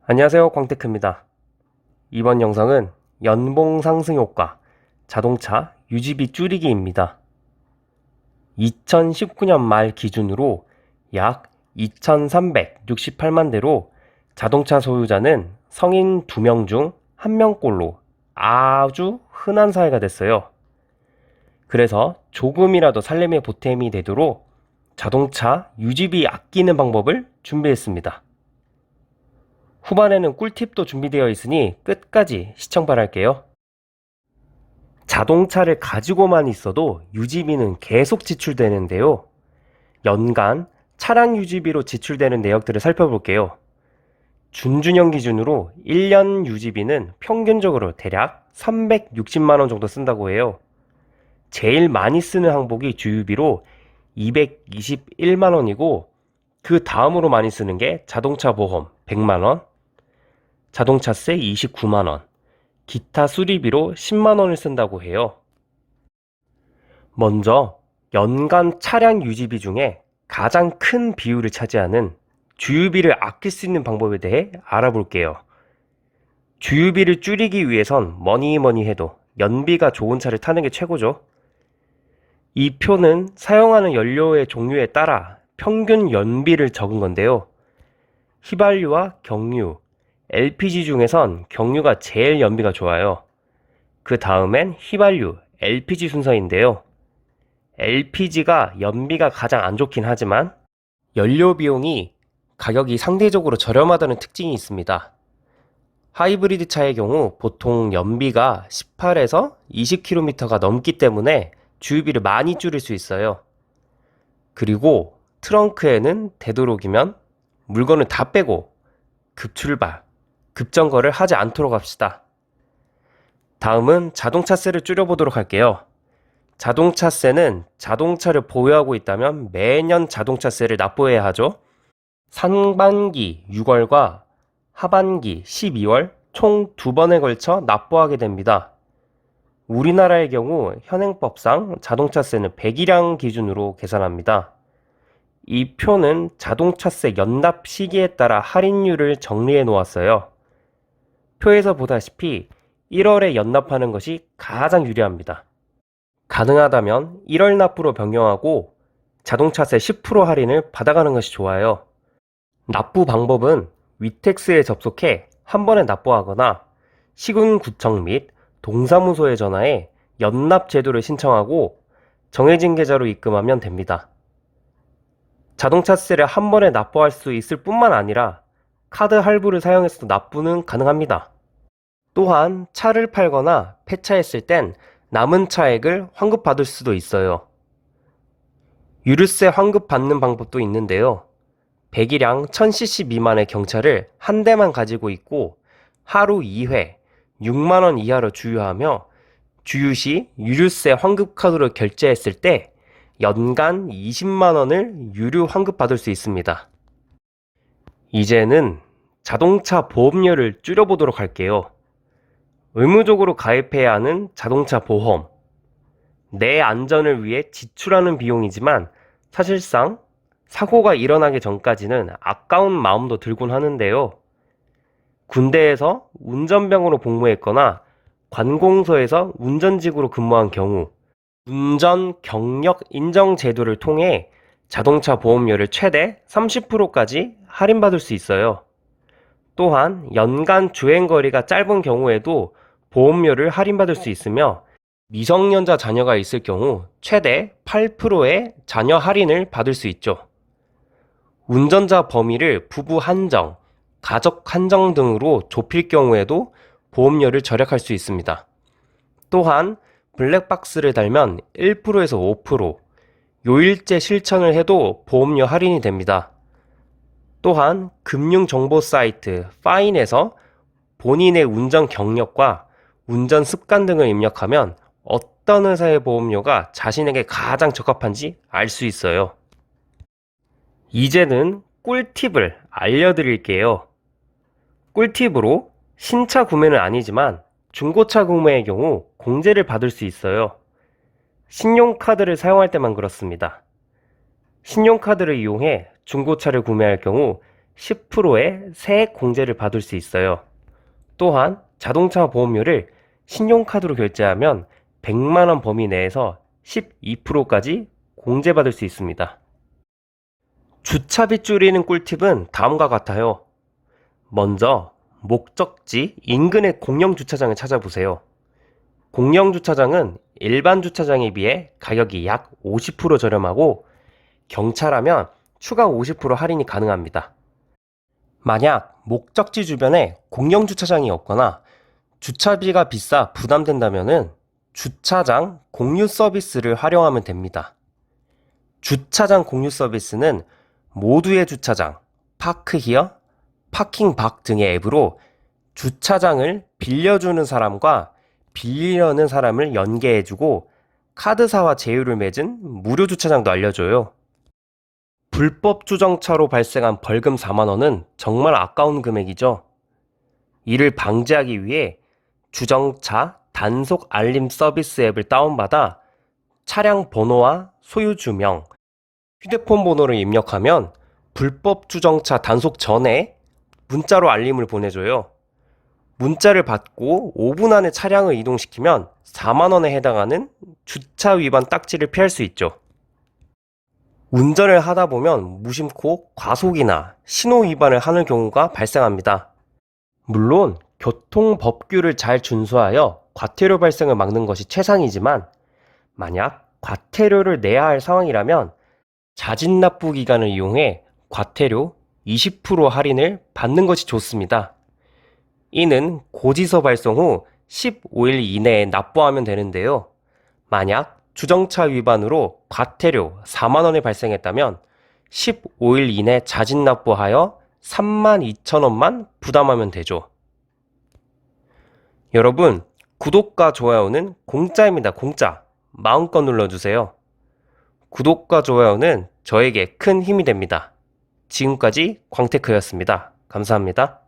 안녕하세요, 광테크입니다. 이번 영상은 연봉 상승 효과, 자동차 유지비 줄이기입니다. 2019년 말 기준으로 약 2,368만 대로 자동차 소유자는 성인 2명 중 1명꼴로 아주 흔한 사회가 됐어요. 그래서 조금이라도 살림에 보탬이 되도록 자동차 유지비 아끼는 방법을 준비했습니다. 후반에는 꿀팁도 준비되어 있으니 끝까지 시청 바랄게요. 자동차를 가지고만 있어도 유지비는 계속 지출되는데요. 연간 차량 유지비로 지출되는 내역들을 살펴볼게요. 준준형 기준으로 1년 유지비는 평균적으로 대략 360만원 정도 쓴다고 해요. 제일 많이 쓰는 항목이 주유비로 221만원이고 그 다음으로 많이 쓰는 게 자동차 보험 100만원, 자동차세 29만원, 기타 수리비로 10만원을 쓴다고 해요. 먼저 연간 차량 유지비 중에 가장 큰 비율을 차지하는 주유비를 아낄 수 있는 방법에 대해 알아볼게요. 주유비를 줄이기 위해선 뭐니 해도 연비가 좋은 차를 타는 게 최고죠. 이 표는 사용하는 연료의 종류에 따라 평균 연비를 적은 건데요. 휘발유와 경유, LPG 중에선 경유가 제일 연비가 좋아요. 그 다음엔 휘발유, LPG 순서인데요. LPG가 연비가 가장 안 좋긴 하지만 연료 비용이 가격이 상대적으로 저렴하다는 특징이 있습니다. 하이브리드 차의 경우 보통 연비가 18에서 20km가 넘기 때문에 주유비를 많이 줄일 수 있어요. 그리고 트렁크에는 되도록이면 물건을 다 빼고 급출발, 급정거를 하지 않도록 합시다. 다음은 자동차세를 줄여보도록 할게요. 자동차세는 자동차를 보유하고 있다면 매년 자동차세를 납부해야 하죠. 상반기 6월과 하반기 12월 총 2번에 걸쳐 납부하게 됩니다. 우리나라의 경우 현행법상 자동차세는 100일량 기준으로 계산합니다. 이 표는 자동차세 연납 시기에 따라 할인율을 정리해 놓았어요. 표에서 보다시피 1월에 연납하는 것이 가장 유리합니다. 가능하다면 1월 납부로 변경하고 자동차세 10% 할인을 받아가는 것이 좋아요. 납부 방법은 위텍스에 접속해 한 번에 납부하거나 시군구청 및 동사무소에 전화해 연납 제도를 신청하고 정해진 계좌로 입금하면 됩니다. 자동차세를 한 번에 납부할 수 있을 뿐만 아니라 카드 할부를 사용해서도 납부는 가능합니다. 또한 차를 팔거나 폐차했을 땐 남은 차액을 환급받을 수도 있어요. 유류세 환급받는 방법도 있는데요. 배기량 1000cc 미만의 경차를 한 대만 가지고 있고 하루 2회 6만원 이하로 주유하며 주유 시 유류세 환급카드로 결제했을 때 연간 20만원을 유류 환급받을 수 있습니다. 이제는 자동차 보험료를 줄여보도록 할게요. 의무적으로 가입해야 하는 자동차 보험. 내 안전을 위해 지출하는 비용이지만 사실상 사고가 일어나기 전까지는 아까운 마음도 들곤 하는데요. 군대에서 운전병으로 복무했거나 관공서에서 운전직으로 근무한 경우 운전 경력 인정 제도를 통해 자동차 보험료를 최대 30%까지 할인받을 수 있어요. 또한 연간 주행거리가 짧은 경우에도 보험료를 할인받을 수 있으며 미성년자 자녀가 있을 경우 최대 8%의 자녀 할인을 받을 수 있죠. 운전자 범위를 부부 한정, 가족 한정 등으로 좁힐 경우에도 보험료를 절약할 수 있습니다. 또한 블랙박스를 달면 1%에서 5%, 요일제 실천을 해도 보험료 할인이 됩니다. 또한 금융정보 사이트 파인에서 본인의 운전 경력과 운전 습관 등을 입력하면 어떤 회사의 보험료가 자신에게 가장 적합한지 알 수 있어요. 이제는 꿀팁을 알려드릴게요. 꿀팁으로 신차 구매는 아니지만 중고차 구매의 경우 공제를 받을 수 있어요. 신용카드를 사용할 때만 그렇습니다. 신용카드를 이용해 중고차를 구매할 경우 10%의 세액 공제를 받을 수 있어요. 또한 자동차 보험료를 신용카드로 결제하면 100만 원 범위 내에서 12%까지 공제받을 수 있습니다. 주차비 줄이는 꿀팁은 다음과 같아요. 먼저 목적지 인근의 공영 주차장을 찾아보세요. 공영 주차장은 일반 주차장에 비해 가격이 약 50% 저렴하고 경차라면 추가 50% 할인이 가능합니다. 만약 목적지 주변에 공영 주차장이 없거나 주차비가 비싸 부담된다면 주차장 공유 서비스를 활용하면 됩니다. 주차장 공유 서비스는 모두의 주차장, 파크히어, 파킹박 등의 앱으로 주차장을 빌려주는 사람과 빌리려는 사람을 연계해주고 카드사와 제휴를 맺은 무료 주차장도 알려줘요. 불법 주정차로 발생한 벌금 4만 원은 정말 아까운 금액이죠. 이를 방지하기 위해 주정차 단속 알림 서비스 앱을 다운받아 차량 번호와 소유 주명, 휴대폰 번호를 입력하면 불법 주정차 단속 전에 문자로 알림을 보내줘요. 문자를 받고 5분 안에 차량을 이동시키면 4만 원에 해당하는 주차 위반 딱지를 피할 수 있죠. 운전을 하다 보면 무심코 과속이나 신호 위반을 하는 경우가 발생합니다. 물론 교통법규를 잘 준수하여 과태료 발생을 막는 것이 최상이지만 만약 과태료를 내야 할 상황이라면 자진납부 기간을 이용해 과태료 20% 할인을 받는 것이 좋습니다. 이는 고지서 발송 후 15일 이내에 납부하면 되는데요. 만약 주정차 위반으로 과태료 4만 원이 발생했다면 15일 이내 자진납부하여 32,000원만 부담하면 되죠. 여러분, 구독과 좋아요는 공짜입니다. 공짜. 마음껏 눌러주세요. 구독과 좋아요는 저에게 큰 힘이 됩니다. 지금까지 광테크였습니다. 감사합니다.